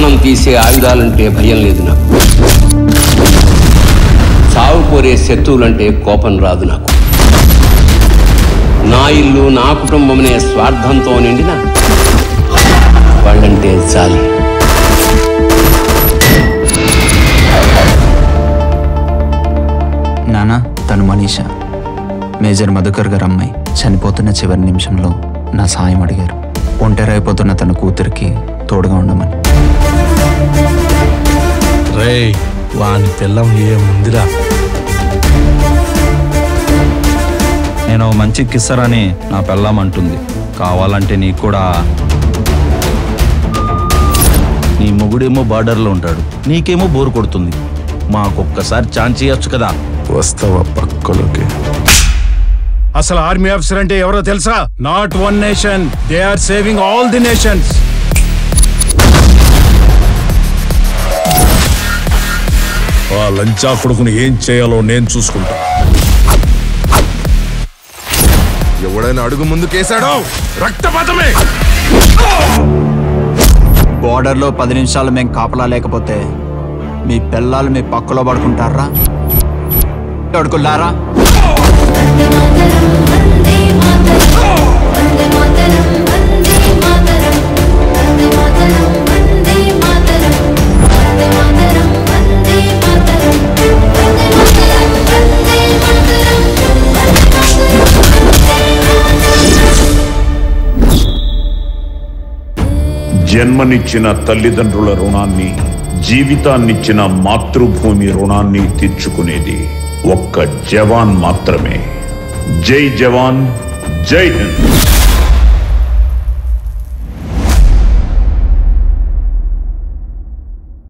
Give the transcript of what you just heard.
ప్రాణం తీసే ఆయుధాలంటే భయం లేదు నాకు. సావు కోరే శత్రువులంటే కోపం రాదు నాకు. నా ఇల్లు నా కుటుంబమనే స్వార్థంతో నిండిన వాళ్ళంటే జాలి. నానా, తను మనీషా, మేజర్ మధుకర్ గారు అమ్మాయి. చనిపోతున్న చివరి నిమిషంలో నా సాయం అడిగారు. ఒంటరైపోతున్న తన కూతురికి తోడుగా ఉండమని. రే, వాని పిల్లం ఏముందిరా. నేను మంచి కిస్సరని నా పెళ్ళం అంటుంది. కావాలంటే నీకు కూడా. నీ మొగుడేమో బార్డర్లో ఉంటాడు, నీకేమో బోరు కొడుతుంది. మాకొక్కసారి ఛాన్స్ ఇవ్వచ్చు కదా. వస్తావా పక్కలోకి? అసలు ఆర్మీ ఆఫీసర్ అంటే ఎవరో తెలుసా? Not one nation, they are saving all the nations. ఆ లంచా కొడుకుని ఏం చేయాలో నేను చూసుకుంటా. ఎవడైనా అడుగు ముందుకేసాడో రక్తపాతమే. బోర్డర్లో 10 నిమిషాలు మేము కాపలా లేకపోతే మీ పిల్లలు మీ పక్కలో పడుకుంటారా? అడుకుల్లారా? జన్మనిచ్చిన తల్లిదండ్రుల రుణాన్ని, జీవితాన్నిచ్చిన మాతృభూమి రుణాన్ని తీర్చుకునేది ఒక్క జవాన్ మాత్రమే. జై జవాన్, జై హింద్.